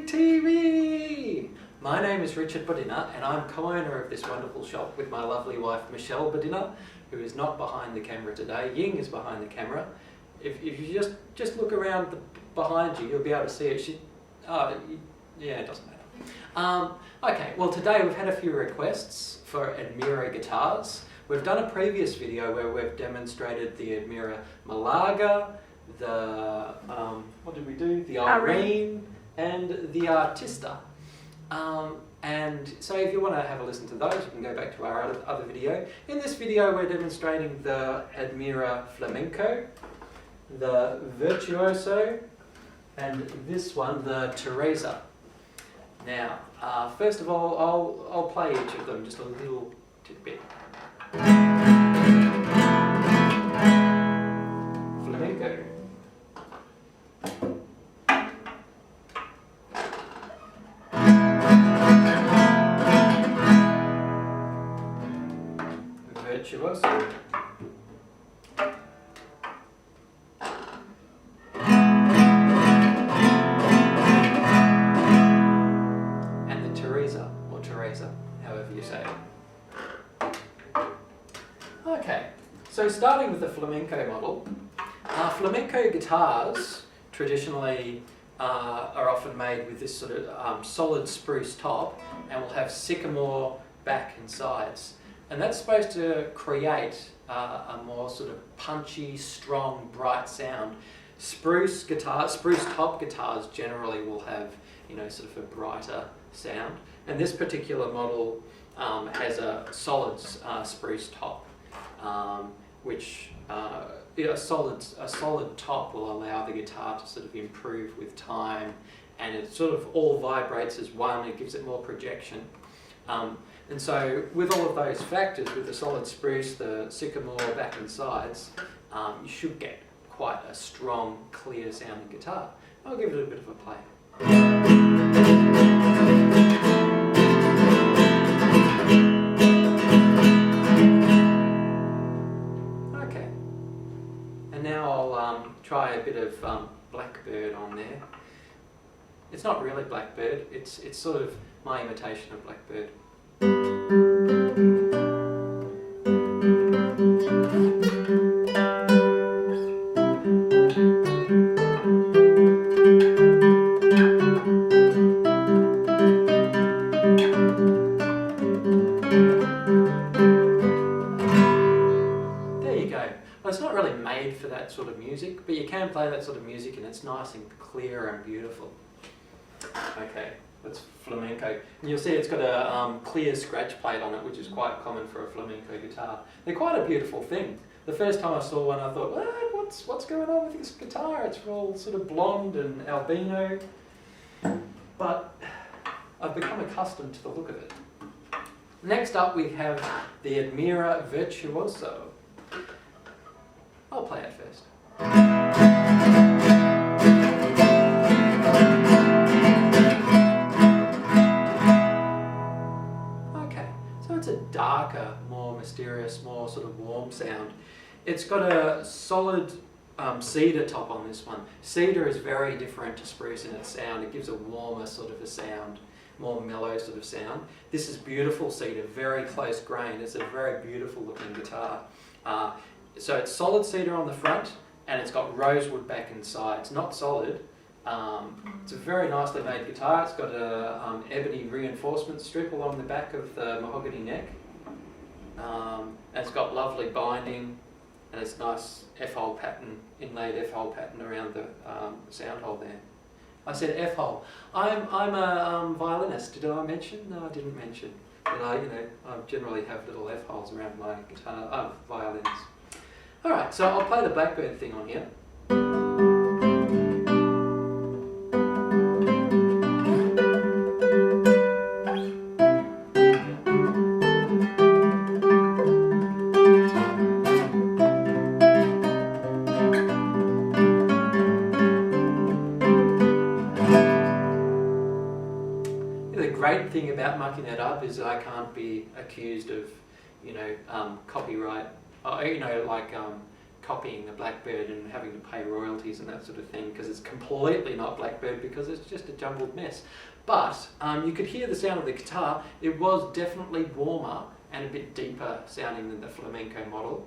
Music TV! My name is Richard Bodina and I'm co-owner of this wonderful shop with my lovely wife Michelle Bodina, who is not behind the camera today. Ying is behind the camera. If you just look around behind you, you'll be able to see it. Yeah, it doesn't matter. Okay, well today we've had a few requests for Admira guitars. We've done a previous video where we've demonstrated the Admira Malaga, the, what did we do? The Irene and the Artista. And so if you want to have a listen to those, you can go back to our other video. In this video we're demonstrating the Admira Flamenco, the Virtuoso, and this one, the Teresa. Now, first of all, I'll play each of them just a little tidbit. Flamenco. Virtuoso. And the Teresa, or Teresa, however you say it. Okay, so starting with the flamenco model. Flamenco guitars traditionally are often made with this sort of solid spruce top and will have sycamore back and sides. And that's supposed to create a more sort of punchy, strong, bright sound. Spruce top guitars generally will have, you know, sort of a brighter sound. And this particular model has a solid spruce top, which a solid top will allow the guitar to sort of improve with time, and it sort of all vibrates as one. It gives it more projection. And so with all of those factors, with the solid spruce, the sycamore back and sides, you should get quite a strong, clear sounding guitar. I'll give it a bit of a play. Okay, and now I'll try a bit of Blackbird on there. It's not really Blackbird, it's sort of my imitation of Blackbird. Well, it's not really made for that sort of music, but you can play that sort of music and it's nice and clear and beautiful. Okay, that's flamenco. And you'll see it's got a clear scratch plate on it, which is quite common for a flamenco guitar. They're quite a beautiful thing. The first time I saw one, I thought, what's going on with this guitar? It's all sort of blonde and albino. But I've become accustomed to the look of it. Next up we have the Admira Virtuoso. I'll play it first. Okay, so it's a darker, more mysterious, more sort of warm sound. It's got a solid cedar top on this one. Cedar is very different to spruce in its sound. It gives a warmer sort of a sound, more mellow sort of sound. This is beautiful cedar, very close grain. It's a very beautiful looking guitar. So it's solid cedar on the front and it's got rosewood back and sides, not solid. It's a very nicely made guitar. It's got a ebony reinforcement strip along the back of the mahogany neck. And it's got lovely binding and it's nice F-hole pattern, inlaid F-hole pattern around the sound hole there. I said F-hole. I'm a violinist. Did I mention? No, I didn't mention. But I generally have little F-holes around my guitar, violins. Alright, so I'll play the Blackbird thing on here. The great thing about mucking that up is that I can't be accused of, copyright copying the Blackbird and having to pay royalties and that sort of thing, because it's completely not Blackbird, because it's just a jumbled mess. But you could hear the sound of the guitar. It was definitely warmer and a bit deeper sounding than the flamenco model.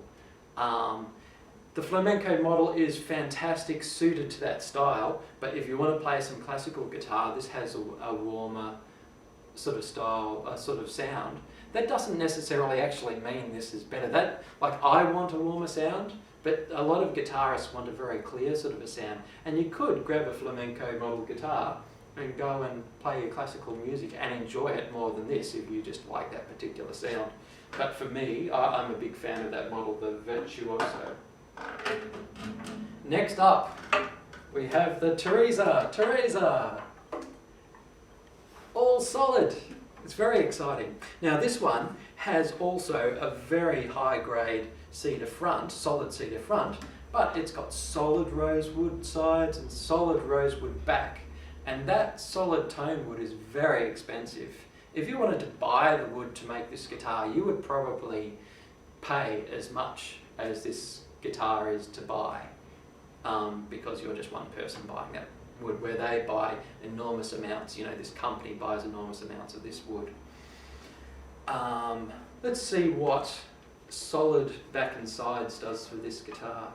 The flamenco model is fantastic, suited to that style, but if you want to play some classical guitar, this has a warmer sort of style, sort of sound. That doesn't necessarily actually mean this is better. Like, I want a warmer sound, but a lot of guitarists want a very clear sort of a sound. And you could grab a flamenco model guitar and go and play your classical music and enjoy it more than this if you just like that particular sound. But for me, I'm a big fan of that model, the Virtuoso. Next up, we have the Teresa. All solid. It's very exciting. Now this one has also a very high grade cedar front, solid cedar front, but it's got solid rosewood sides and solid rosewood back. And that solid tone wood is very expensive. If you wanted to buy the wood to make this guitar, you would probably pay as much as this guitar is to buy, because you're just one person buying that wood, where they buy enormous amounts. You know, this company buys enormous amounts of this wood. Let's see what solid back and sides does for this guitar.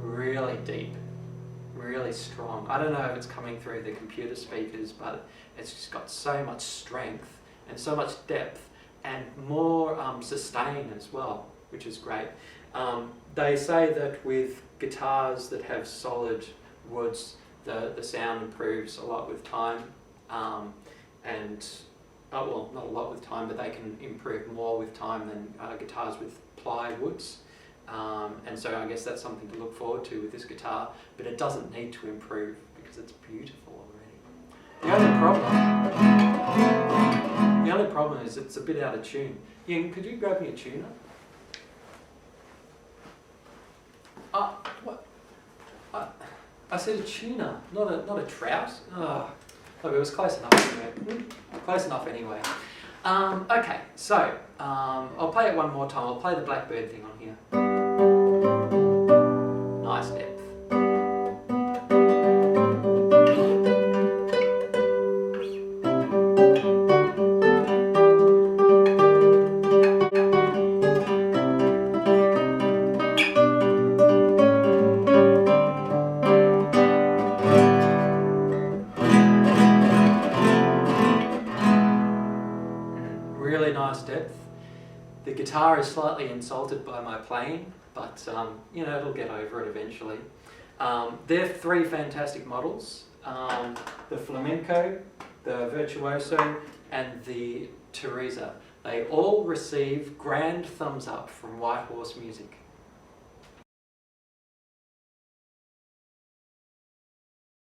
Really deep, really strong. I don't know if it's coming through the computer speakers, but it's just got so much strength and so much depth and more sustain as well, which is great. They say that with guitars that have solid woods, the sound improves a lot with time, well, not a lot with time, but they can improve more with time than guitars with ply woods. And so I guess that's something to look forward to with this guitar, but it doesn't need to improve because it's beautiful already. The only problem is it's a bit out of tune. Ian, could you grab me a tuner? What? I said a tuner, not a trout. Oh, look, it was close enough anyway. Close enough anyway. Okay, so I'll play it one more time. I'll play the Blackbird thing on here. Nice depth. Really nice depth. The guitar is slightly insulted by my playing, but you know, it'll get over it eventually. They're three fantastic models: the Flamenco, the Virtuoso, and the Teresa. They all receive grand thumbs up from Whitehorse Music.